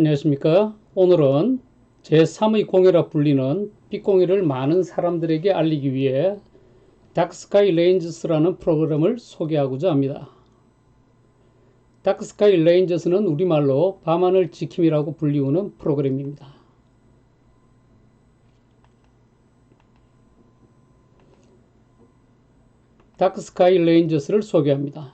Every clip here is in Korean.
안녕하십니까. 오늘은 제3의 공해라 불리는 빛공해를 많은 사람들에게 알리기 위해 다크스카이 레인저스라는 프로그램을 소개하고자 합니다. 다크스카이 레인저스는 우리말로 밤하늘 지킴이라고 불리우는 프로그램입니다. 다크스카이 레인저스를 소개합니다.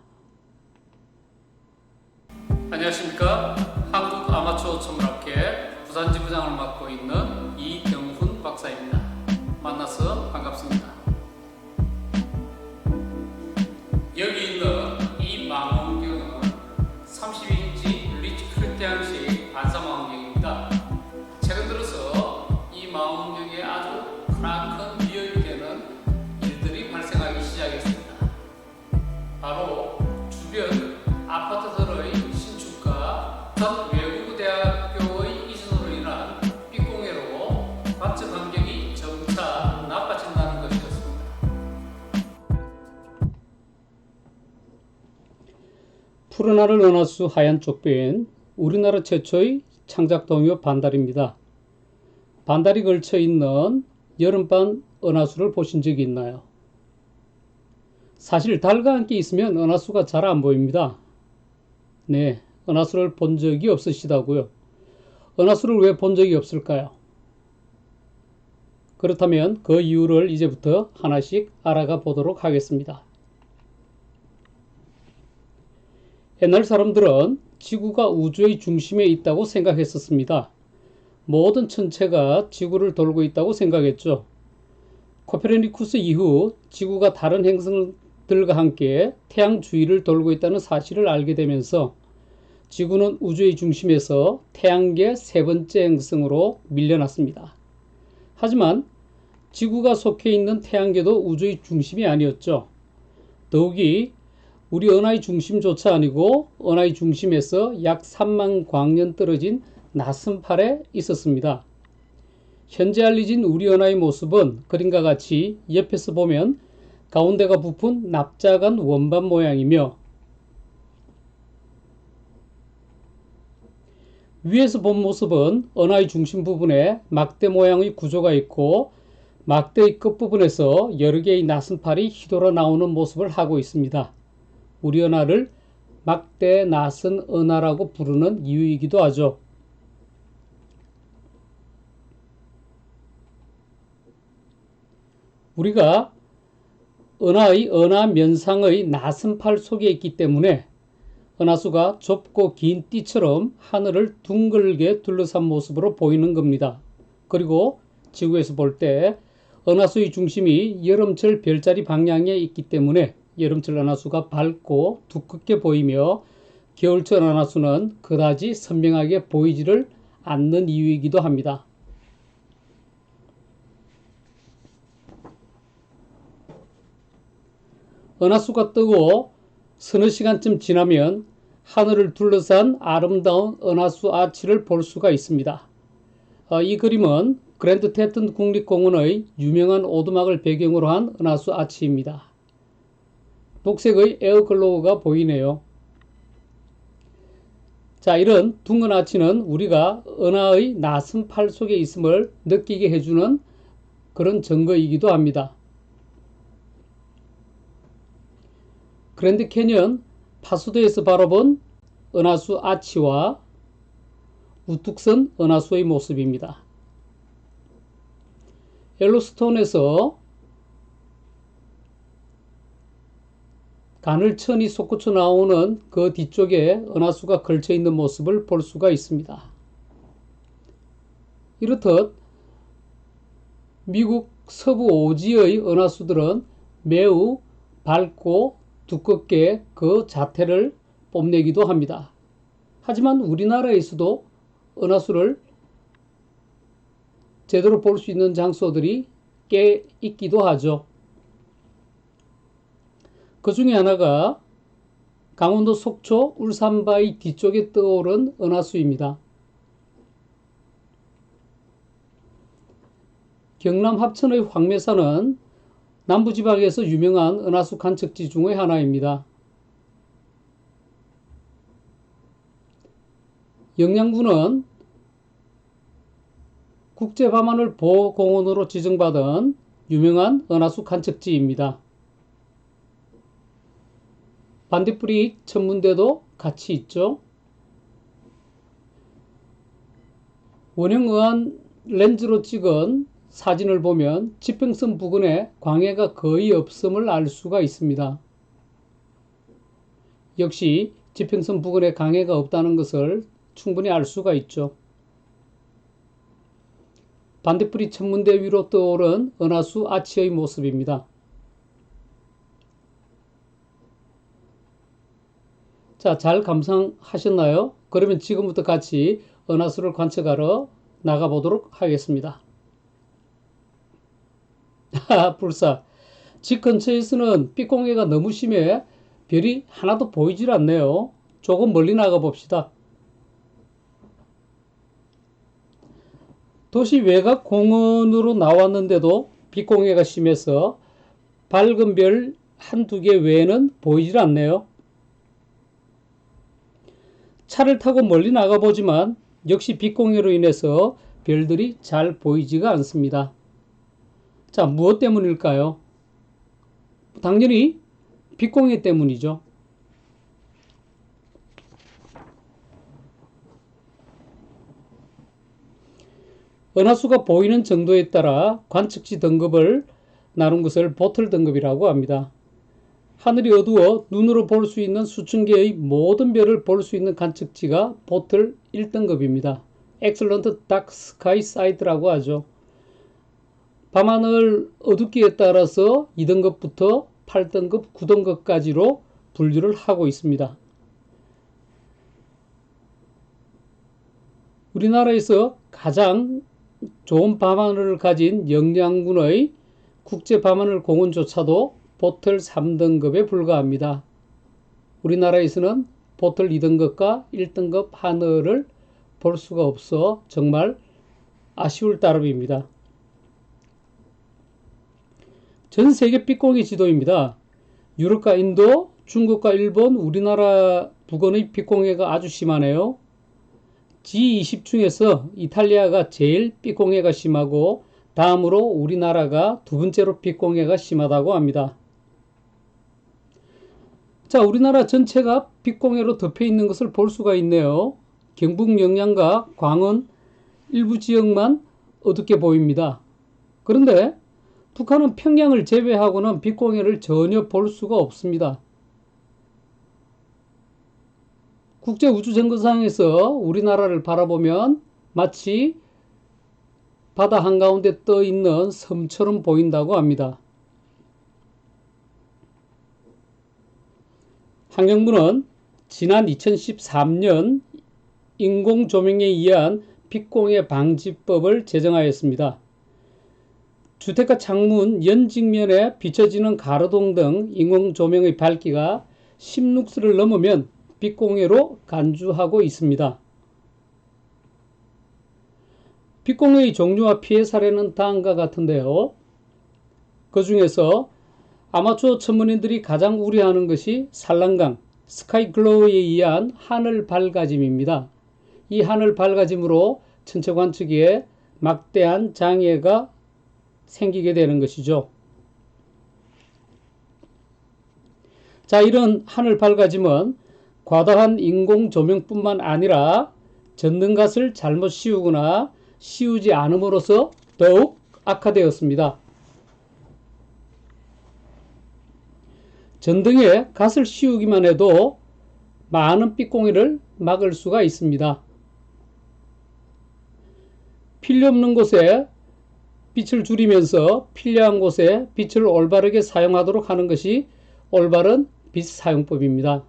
안녕하십니까. 한국 아마추어 천문학회 부산지부장을 맡고 있는 이경훈 박사입니다. 만나서 반갑습니다. 여기 있는 이 망원경은 32인치 리치 크리스티안식 반사망원경입니다. 최근 들어서 이 망원경에 아주 크나큰 위협이 되는 일들이 발생하기 시작했습니다. 바로 주변 아파트들의 신축과 전 외국 대학교의 이전으로 인한 빛공해로 관측 환경이 점차 나빠진다는 것이었습니다. 푸른 하늘 은하수 하얀 쪽배엔 우리나라 최초의 창작동요 반달입니다. 반달이 걸쳐 있는 여름밤 은하수를 보신 적이 있나요? 사실 달과 함께 있으면 은하수가 잘 안 보입니다. 네, 은하수를 본 적이 없으시다고요? 은하수를 왜 본 적이 없을까요? 그렇다면 그 이유를 이제부터 하나씩 알아가 보도록 하겠습니다. 옛날 사람들은 지구가 우주의 중심에 있다고 생각했었습니다. 모든 천체가 지구를 돌고 있다고 생각했죠. 코페르니쿠스 이후 지구가 다른 행성들과 함께 태양 주위를 돌고 있다는 사실을 알게 되면서 지구는 우주의 중심에서 태양계 세 번째 행성으로 밀려났습니다. 하지만 지구가 속해 있는 태양계도 우주의 중심이 아니었죠. 더욱이 우리 은하의 중심조차 아니고 은하의 중심에서 약 3만 광년 떨어진 나선팔에 있었습니다. 현재 알려진 우리 은하의 모습은 그림과 같이 옆에서 보면 가운데가 부푼 납작한 원반 모양이며 위에서 본 모습은 은하의 중심 부분에 막대 모양의 구조가 있고 막대의 끝부분에서 여러 개의 나선팔이 휘돌아 나오는 모습을 하고 있습니다. 우리 은하를 막대 나선 은하라고 부르는 이유이기도 하죠. 우리가 은하의 은하 면상의 나선팔 속에 있기 때문에 은하수가 좁고 긴 띠처럼 하늘을 둥글게 둘러싼 모습으로 보이는 겁니다. 그리고 지구에서 볼 때 은하수의 중심이 여름철 별자리 방향에 있기 때문에 여름철 은하수가 밝고 두껍게 보이며 겨울철 은하수는 그다지 선명하게 보이지를 않는 이유이기도 합니다. 은하수가 뜨고 서너 시간쯤 지나면 하늘을 둘러싼 아름다운 은하수 아치를 볼 수가 있습니다. 이 그림은 그랜드 테튼 국립공원의 유명한 오두막을 배경으로 한 은하수 아치입니다. 녹색의 에어글로우가 보이네요. 자, 이런 둥근 아치는 우리가 은하의 나선팔 속에 있음을 느끼게 해주는 그런 증거이기도 합니다. 그랜드 캐니언 파수도에서 바라본 은하수 아치와 우뚝선 은하수의 모습입니다. 옐로스톤에서 가늘천이 솟구쳐 나오는 그 뒤쪽에 은하수가 걸쳐 있는 모습을 볼 수가 있습니다. 이렇듯 미국 서부 오지의 은하수들은 매우 밝고 두껍게 그 자태를 뽐내기도 합니다. 하지만 우리나라에서도 은하수를 제대로 볼 수 있는 장소들이 꽤 있기도 하죠. 그 중에 하나가 강원도 속초 울산바위 뒤쪽에 떠오른 은하수입니다. 경남 합천의 황매산은 남부지방에서 유명한 은하수 관측지 중의 하나입니다. 영양군은 국제밤하늘 보호공원으로 지정받은 유명한 은하수 관측지입니다. 반딧불이 천문대도 같이 있죠. 원형의한 렌즈로 찍은 사진을 보면 지평선 부근에 광해가 거의 없음을 알 수가 있습니다. 역시 지평선 부근에 광해가 없다는 것을 충분히 알 수가 있죠. 반딧불이 천문대 위로 떠오른 은하수 아치의 모습입니다. 자, 잘 감상하셨나요? 그러면 지금부터 같이 은하수를 관측하러 나가보도록 하겠습니다. 불사. 집 근처에서는 빛공해가 너무 심해 별이 하나도 보이질 않네요. 조금 멀리 나가 봅시다. 도시 외곽 공원으로 나왔는데도 빛공해가 심해서 밝은 별 한두 개 외에는 보이질 않네요. 차를 타고 멀리 나가보지만 역시 빛공해로 인해서 별들이 잘 보이지가 않습니다. 자, 무엇 때문일까요? 당연히 빛공해 때문이죠. 은하수가 보이는 정도에 따라 관측지 등급을 나눈 것을 보틀 등급이라고 합니다. 하늘이 어두워 눈으로 볼 수 있는 수천 개의 모든 별을 볼 수 있는 관측지가 보틀 1등급입니다. Excellent Dark Sky Sight라고 하죠. 밤하늘 어둡기에 따라서 2등급부터 8등급, 9등급까지로 분류를 하고 있습니다. 우리나라에서 가장 좋은 밤하늘을 가진 영양군의 국제밤하늘 공원조차도 보틀 3등급에 불과합니다. 우리나라에서는 보틀 2등급과 1등급 하늘을 볼 수가 없어 정말 아쉬울 따름입니다. 전 세계 빛공해 지도입니다. 유럽과 인도, 중국과 일본, 우리나라 부근의 빛공해가 아주 심하네요. G20 중에서 이탈리아가 제일 빛공해가 심하고 다음으로 우리나라가 두 번째로 빛공해가 심하다고 합니다. 자, 우리나라 전체가 빛공해로 덮여 있는 것을 볼 수가 있네요. 경북 영양과 광원 일부 지역만 어둡게 보입니다. 그런데 북한은 평양을 제외하고는 빛공해를 전혀 볼 수가 없습니다. 국제우주정거장에서 우리나라를 바라보면 마치 바다 한가운데 떠 있는 섬처럼 보인다고 합니다. 환경부는 지난 2013년 인공조명에 의한 빛공해 방지법을 제정하였습니다. 주택가 창문 연직면에 비춰지는 가로등 등 인공조명의 밝기가 10룩스를 넘으면 빛공해로 간주하고 있습니다. 빛공해의 종류와 피해 사례는 다음과 같은데요. 그 중에서 아마추어 천문인들이 가장 우려하는 것이 산란강, 스카이글로우에 의한 하늘 밝아짐입니다. 이 하늘 밝아짐으로 천체 관측에 막대한 장애가 생기게 되는 것이죠. 자, 이런 하늘 밝아짐은 과다한 인공 조명뿐만 아니라 전등갓을 잘못 씌우거나 씌우지 않음으로써 더욱 악화되었습니다. 전등에 갓을 씌우기만 해도 많은 빛공해를 막을 수가 있습니다. 필요 없는 곳에 빛을 줄이면서 필요한 곳에 빛을 올바르게 사용하도록 하는 것이 올바른 빛 사용법입니다.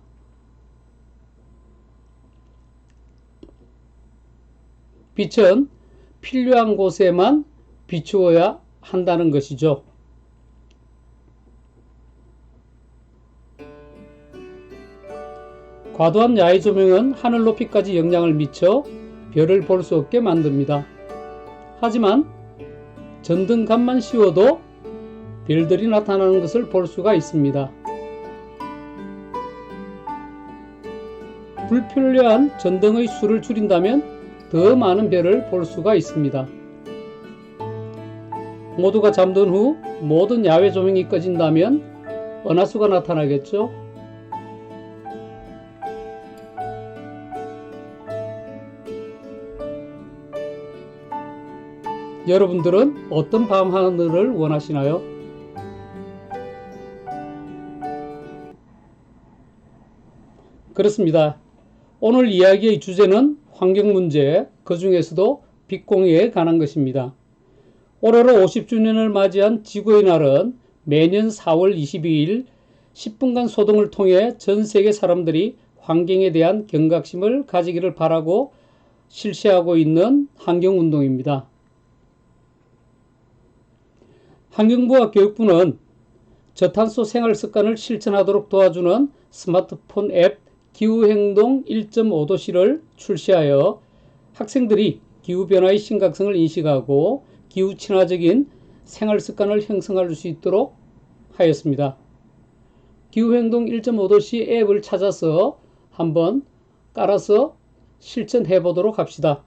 빛은 필요한 곳에만 비추어야 한다는 것이죠. 과도한 야외 조명은 하늘 높이까지 영향을 미쳐 별을 볼 수 없게 만듭니다. 하지만 전등갓만 씌워도 별들이 나타나는 것을 볼 수가 있습니다. 불필요한 전등의 수를 줄인다면 더 많은 별을 볼 수가 있습니다. 모두가 잠든 후 모든 야외 조명이 꺼진다면 은하수가 나타나겠죠. 여러분들은 어떤 밤하늘을 원하시나요? 그렇습니다. 오늘 이야기의 주제는 환경문제, 그 중에서도 빛공해에 관한 것입니다. 올해로 50주년을 맞이한 지구의 날은 매년 4월 22일 10분간 소동을 통해 전 세계 사람들이 환경에 대한 경각심을 가지기를 바라고 실시하고 있는 환경운동입니다. 환경부와 교육부는 저탄소 생활 습관을 실천하도록 도와주는 스마트폰 앱 기후행동 1.5도시를 출시하여 학생들이 기후변화의 심각성을 인식하고 기후친화적인 생활 습관을 형성할 수 있도록 하였습니다. 기후행동 1.5도시 앱을 찾아서 한번 깔아서 실천해 보도록 합시다.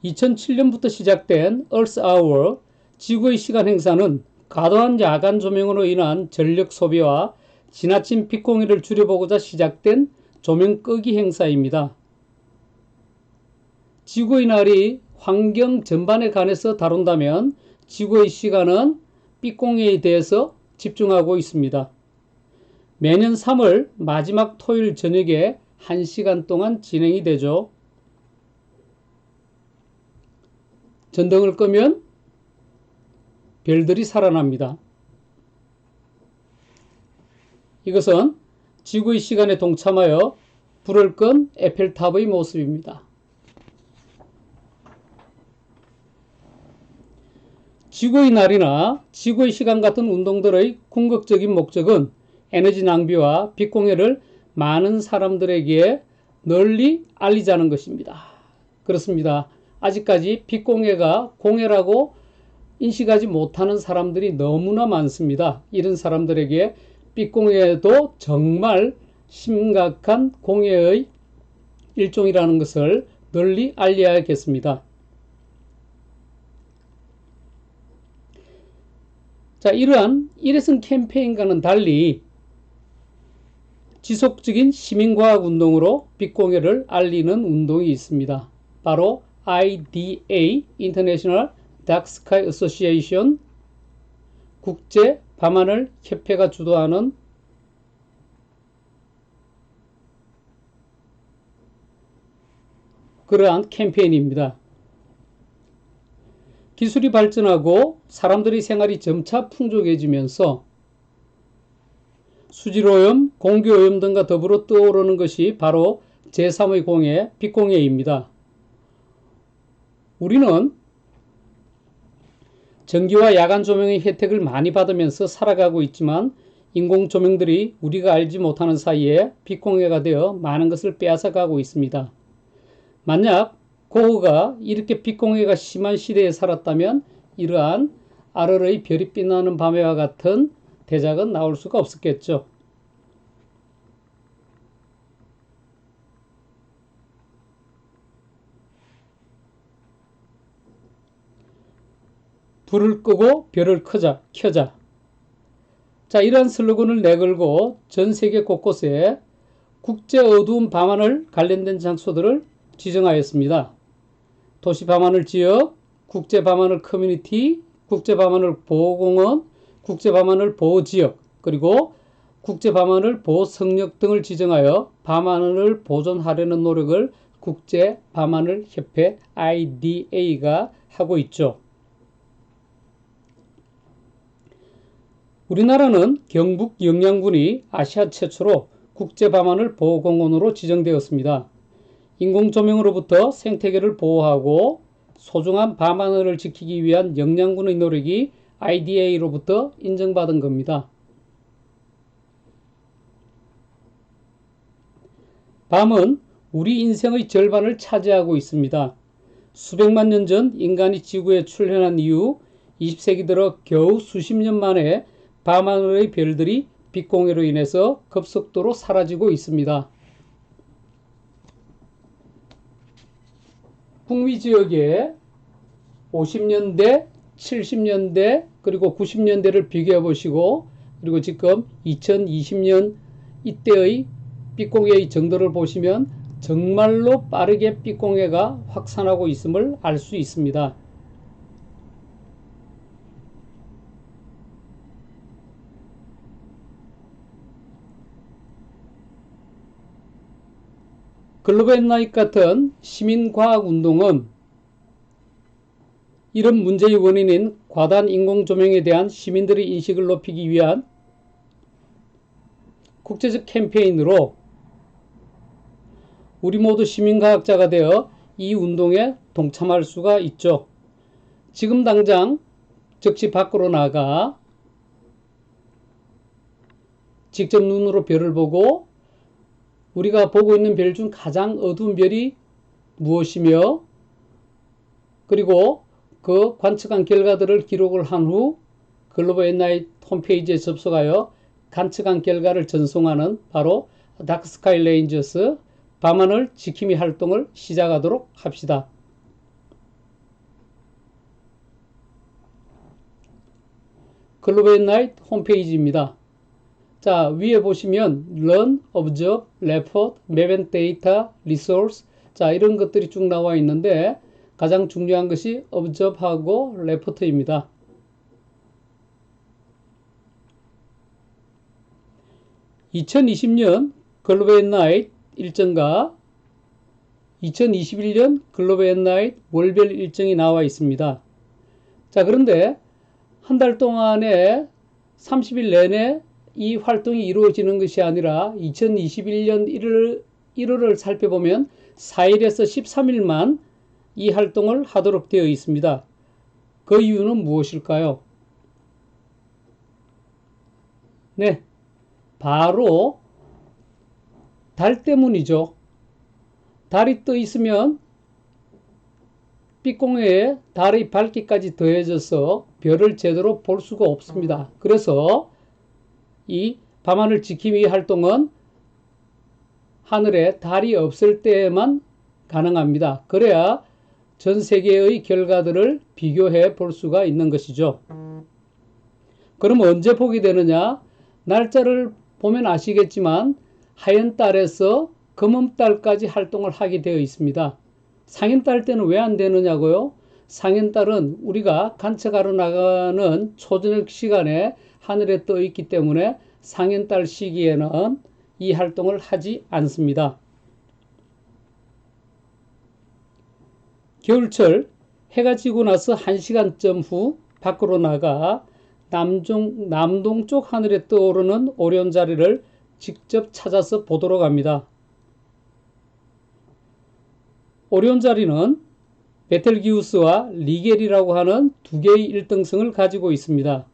(2007년부터) 시작된 Earth Hour 지구의 시간 행사는 과도한 야간 조명으로 인한 전력 소비와 지나친 빛공해를 줄여보고자 시작된 조명 끄기 행사입니다. 지구의 날이 환경 전반에 관해서 다룬다면 지구의 시간은 빛공해에 대해서 집중하고 있습니다. 매년 3월 마지막 토요일 저녁에 1시간 동안 진행이 되죠. 전등을 끄면 별들이 살아납니다. 이것은 지구의 시간에 동참하여 불을 끈 에펠탑의 모습입니다. 지구의 날이나 지구의 시간 같은 운동들의 궁극적인 목적은 에너지 낭비와 빛공해를 많은 사람들에게 널리 알리자는 것입니다. 그렇습니다. 아직까지 빛공해가 공해라고 인식하지 못하는 사람들이 너무나 많습니다. 이런 사람들에게 빛공해도 정말 심각한 공해의 일종이라는 것을 널리 알려야겠습니다. 자, 이러한 일회성 캠페인과는 달리 지속적인 시민과학 운동으로 빛공해를 알리는 운동이 있습니다. 바로 IDA, International Dark Sky Association, 국제 밤하늘 협회가 주도하는 그러한 캠페인입니다. 기술이 발전하고 사람들의 생활이 점차 풍족해지면서 수질오염, 공기오염 등과 더불어 떠오르는 것이 바로 제3의 공해, 빛공해입니다. 우리는 전기와 야간 조명의 혜택을 많이 받으면서 살아가고 있지만 인공 조명들이 우리가 알지 못하는 사이에 빛공해가 되어 많은 것을 빼앗아가고 있습니다. 만약 고흐가 이렇게 빛공해가 심한 시대에 살았다면 이러한 아르르의 별이 빛나는 밤에와 같은 대작은 나올 수가 없었겠죠. 불을 끄고 별을 켜자. 자, 이러한 슬로건을 내걸고 전 세계 곳곳에 국제 어두운 밤하늘 관련된 장소들을 지정하였습니다. 도시 밤하늘 지역, 국제 밤하늘 커뮤니티, 국제 밤하늘 보호공원, 국제 밤하늘 보호지역, 그리고 국제 밤하늘 보호성역 등을 지정하여 밤하늘을 보존하려는 노력을 국제 밤하늘 협회 IDA가 하고 있죠. 우리나라는 경북 영양군이 아시아 최초로 국제 밤하늘 보호공원으로 지정되었습니다. 인공조명으로부터 생태계를 보호하고 소중한 밤하늘을 지키기 위한 영양군의 노력이 IDA로부터 인정받은 겁니다. 밤은 우리 인생의 절반을 차지하고 있습니다. 수백만 년 전 인간이 지구에 출현한 이후 20세기 들어 겨우 수십 년 만에 밤하늘의 별들이 빛공해로 인해서 급속도로 사라지고 있습니다. 북미 지역에 50년대, 70년대, 그리고 90년대를 비교해 보시고, 그리고 지금 2020년 이때의 삐공해의 정도를 보시면 정말로 빠르게 삐공해가 확산하고 있음을 알 수 있습니다. 글로벌 나잇 같은 시민과학운동은 이런 문제의 원인인 과다한 인공조명에 대한 시민들의 인식을 높이기 위한 국제적 캠페인으로 우리 모두 시민과학자가 되어 이 운동에 동참할 수가 있죠. 지금 당장 즉시 밖으로 나가 직접 눈으로 별을 보고 우리가 보고 있는 별 중 가장 어두운 별이 무엇이며, 그리고 그 관측한 결과들을 기록을 한 후 글로벌 엔나잇 홈페이지에 접속하여 관측한 결과를 전송하는 바로 다크스카이 레인저스 밤하늘 지킴이 활동을 시작하도록 합시다. 글로벌 엔나잇 홈페이지입니다. 자, 위에 보시면 Learn, Observe, Report, Map and Data, Resource, 자, 이런 것들이 쭉 나와 있는데 가장 중요한 것이 Observe하고 Report입니다. (2020년) 글로벌 엔나잇 일정과 2021년 글로벌 엔나잇 월별 일정이 나와 있습니다. 자, 그런데 한 달 동안에 30일 내내 이 활동이 이루어지는 것이 아니라 2021년 1월을 살펴보면 4일에서 13일만 이 활동을 하도록 되어 있습니다. 그 이유는 무엇일까요? 네, 바로 달 때문이죠. 달이 떠 있으면 삐공해에 달의 밝기까지 더해져서 별을 제대로 볼 수가 없습니다. 그래서 이 밤하늘 지킴이 활동은 하늘에 달이 없을 때에만 가능합니다. 그래야 전 세계의 결과들을 비교해 볼 수가 있는 것이죠. 그럼 언제 보게 되느냐? 날짜를 보면 아시겠지만 하얀 달에서 검은 달까지 활동을 하게 되어 있습니다. 상현 달 때는 왜 안 되느냐고요? 상현 달은 우리가 관측하러 나가는 초저녁 시간에 하늘에 떠 있기 때문에 상현 달 시기에는 이 활동을 하지 않습니다. 겨울철 해가 지고 나서 1시간쯤 후 밖으로 나가 남동쪽 하늘에 떠오르는 오리온 자리를 직접 찾아서 보도록 합니다. 오리온 자리는 베텔기우스와 리겔이라고 하는 두 개의 일등성을 가지고 있습니다.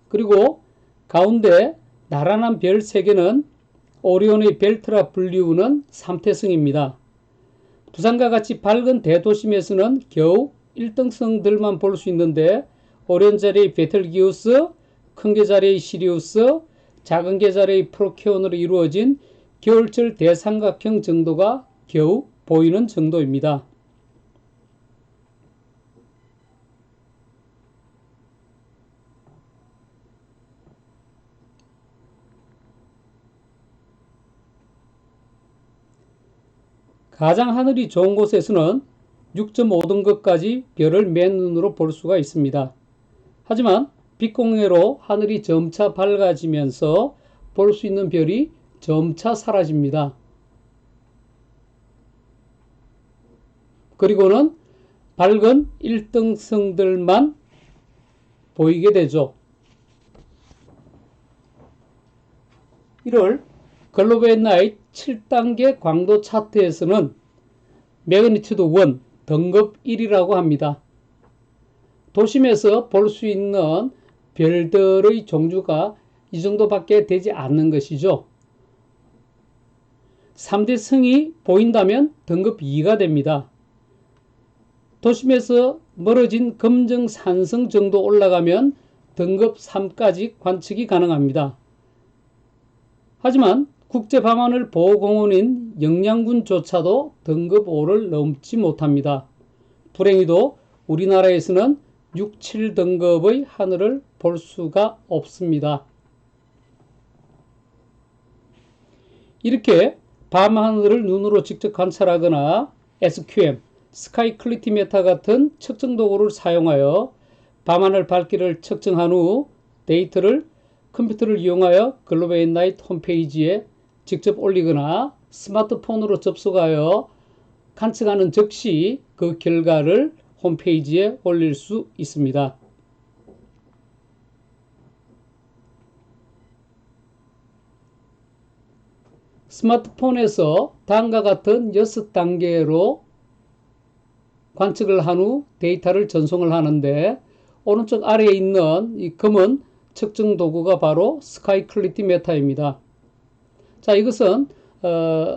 그리고 가운데 나란한 별 3개는 오리온의 벨트라 분류는 3태성입니다. 두산과 같이 밝은 대도심에서는 겨우 1등성들만 볼 수 있는데 오리온 자리의 베텔기우스, 큰 개 자리의 시리우스, 작은 개 자리의 프로키온으로 이루어진 겨울철 대삼각형 정도가 겨우 보이는 정도입니다. 가장 하늘이 좋은 곳에서는 6.5등급까지 별을 맨눈으로 볼 수가 있습니다. 하지만 빛공해로 하늘이 점차 밝아지면서 볼 수 있는 별이 점차 사라집니다. 그리고는 밝은 1등성들만 보이게 되죠. 1월 글로벌 엔나잇 7단계 광도 차트에서는 매그니튜드 1 등급 1이라고 합니다. 도심에서 볼 수 있는 별들의 종류가 이 정도밖에 되지 않는 것이죠. 3대 성이 보인다면 등급 2가 됩니다. 도심에서 멀어진 금정산성 정도 올라가면 등급 3까지 관측이 가능합니다. 하지만 국제밤하늘 보호공원인 영양군조차도 등급 5를 넘지 못합니다. 불행히도 우리나라에서는 6, 7등급의 하늘을 볼 수가 없습니다. 이렇게 밤하늘을 눈으로 직접 관찰하거나 SQM, 스카이 클리티 메타 같은 측정 도구를 사용하여 밤하늘 밝기를 측정한 후 데이터를 컴퓨터를 이용하여 글로벌 앳나잇 홈페이지에 직접 올리거나 스마트폰으로 접속하여 관측하는 즉시 그 결과를 홈페이지에 올릴 수 있습니다. 스마트폰에서 다음과 같은 6단계로 관측을 한 후 데이터를 전송을 하는데 오른쪽 아래에 있는 이 검은 측정 도구가 바로 스카이 클리티 메타입니다. 자, 이것은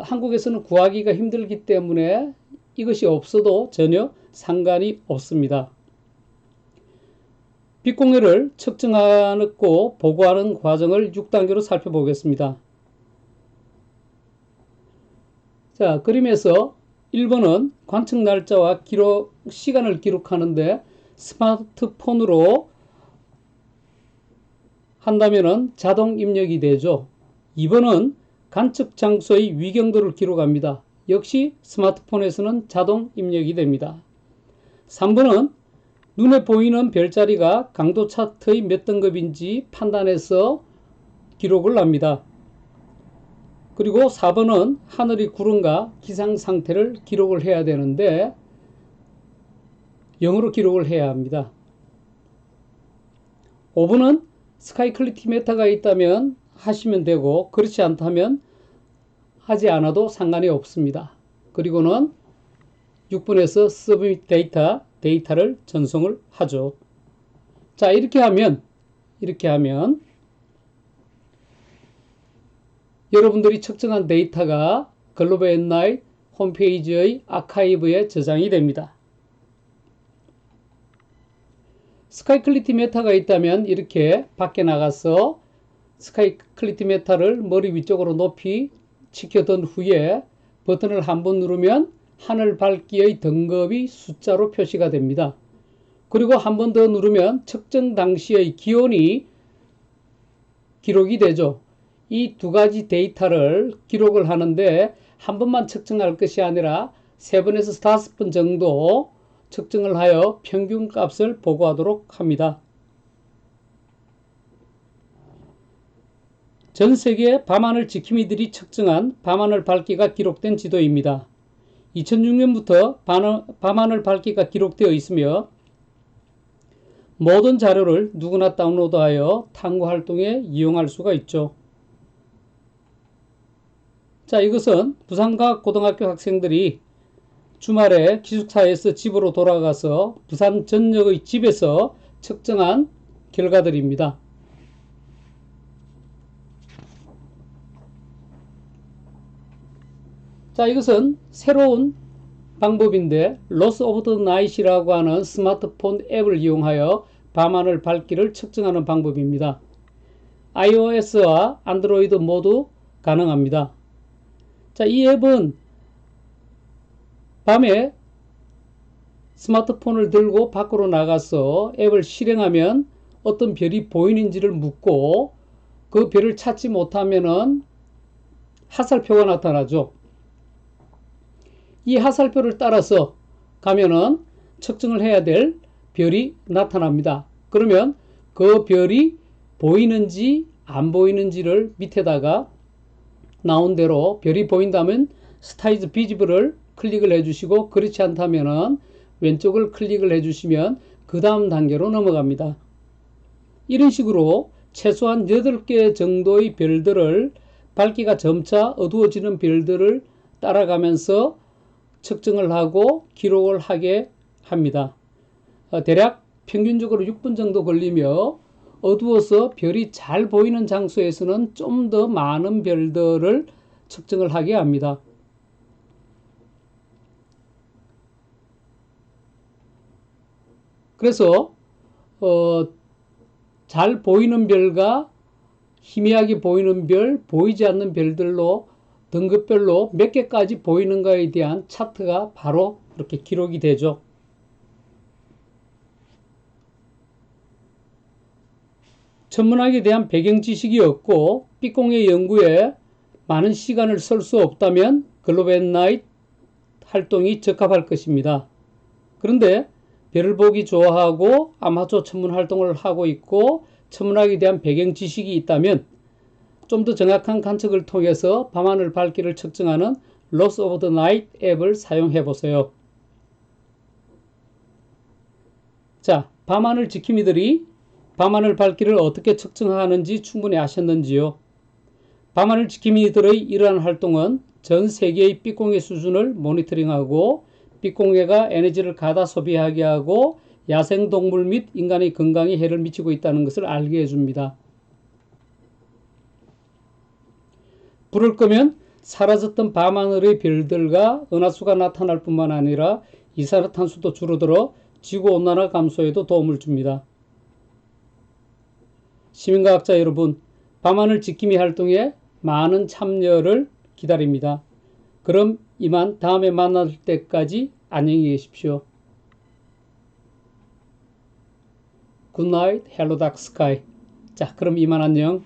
한국에서는 구하기가 힘들기 때문에 이것이 없어도 전혀 상관이 없습니다. 빛공해를 측정하고 보고하는 과정을 6단계로 살펴보겠습니다. 자, 그림에서 1번은 관측 날짜와 시간을 기록하는데 스마트폰으로 한다면 자동 입력이 되죠. 2번은 관측 장소의 위경도를 기록합니다. 역시 스마트폰에서는 자동 입력이 됩니다. 3번은 눈에 보이는 별자리가 강도 차트의 몇 등급인지 판단해서 기록을 합니다. 그리고 4번은 하늘의 구름과 기상 상태를 기록을 해야 되는데 영어로 기록을 해야 합니다. 5번은 스카이 클리티 메타가 있다면 하시면 되고 그렇지 않다면 하지 않아도 상관이 없습니다. 그리고는 6번에서 서브밋 데이터를 전송을 하죠. 자, 이렇게 하면 여러분들이 측정한 데이터가 글로벌 앳나잇 홈페이지의 아카이브에 저장이 됩니다. 스카이 클리티 메타가 있다면 이렇게 밖에 나가서 스카이 클리티 메타를 머리 위쪽으로 높이 치켜둔 후에 버튼을 한번 누르면 하늘 밝기의 등급이 숫자로 표시가 됩니다. 그리고 한 번 더 누르면 측정 당시의 기온이 기록이 되죠. 이 두 가지 데이터를 기록을 하는데 한 번만 측정할 것이 아니라 3번에서 5번 정도 측정을 하여 평균 값을 보고하도록 합니다. 전 세계 밤하늘 지킴이들이 측정한 밤하늘 밝기가 기록된 지도입니다. 2006년부터 밤하늘 밝기가 기록되어 있으며 모든 자료를 누구나 다운로드하여 탐구 활동에 이용할 수가 있죠. 자, 이것은 부산과학고등학교 학생들이 주말에 기숙사에서 집으로 돌아가서 부산 전역의 집에서 측정한 결과들입니다. 자, 이것은 새로운 방법인데 로스 오브 더 나잇이라고 하는 스마트폰 앱을 이용하여 밤하늘 밝기를 측정하는 방법입니다. iOS와 안드로이드 모두 가능합니다. 자, 이 앱은 밤에 스마트폰을 들고 밖으로 나가서 앱을 실행하면 어떤 별이 보이는지를 묻고 그 별을 찾지 못하면은 하살표가 나타나죠. 이 하살표를 따라서 가면은 측정을 해야 될 별이 나타납니다. 그러면 그 별이 보이는지 안 보이는지를 밑에다가 나온 대로 별이 보인다면 스타이즈 비지블을 클릭을 해주시고 그렇지 않다면은 왼쪽을 클릭을 해주시면 그 다음 단계로 넘어갑니다. 이런 식으로 최소한 8개 정도의 별들을 밝기가 점차 어두워지는 별들을 따라가면서 측정을 하고 기록을 하게 합니다. 대략 평균적으로 6분 정도 걸리며 어두워서 별이 잘 보이는 장소에서는 좀 더 많은 별들을 측정을 하게 합니다. 그래서 잘 보이는 별과 희미하게 보이는 별, 보이지 않는 별들로 등급별로 몇 개까지 보이는가에 대한 차트가 바로 이렇게 기록이 되죠. 천문학에 대한 배경 지식이 없고 삐공의 연구에 많은 시간을 쓸 수 없다면 글로브 앳 나잇 활동이 적합할 것입니다. 그런데 별을 보기 좋아하고 아마추어 천문 활동을 하고 있고 천문학에 대한 배경 지식이 있다면 좀 더 정확한 관측을 통해서 밤하늘 밝기를 측정하는 Loss of the Night 앱을 사용해 보세요. 자, 밤하늘 지킴이들이 밤하늘 밝기를 어떻게 측정하는지 충분히 아셨는지요? 밤하늘 지킴이들의 이러한 활동은 전 세계의 삐공해 수준을 모니터링하고 삐공해가 에너지를 가다 소비하게 하고 야생동물 및 인간의 건강에 해를 미치고 있다는 것을 알게 해줍니다. 불을 끄면 사라졌던 밤하늘의 별들과 은하수가 나타날 뿐만 아니라 이산화탄소도 줄어들어 지구온난화 감소에도 도움을 줍니다. 시민과학자 여러분, 밤하늘 지킴이 활동에 많은 참여를 기다립니다. 그럼 이만 다음에 만날 때까지 안녕히 계십시오. Good night, hello dark sky. 자, 그럼 이만 안녕.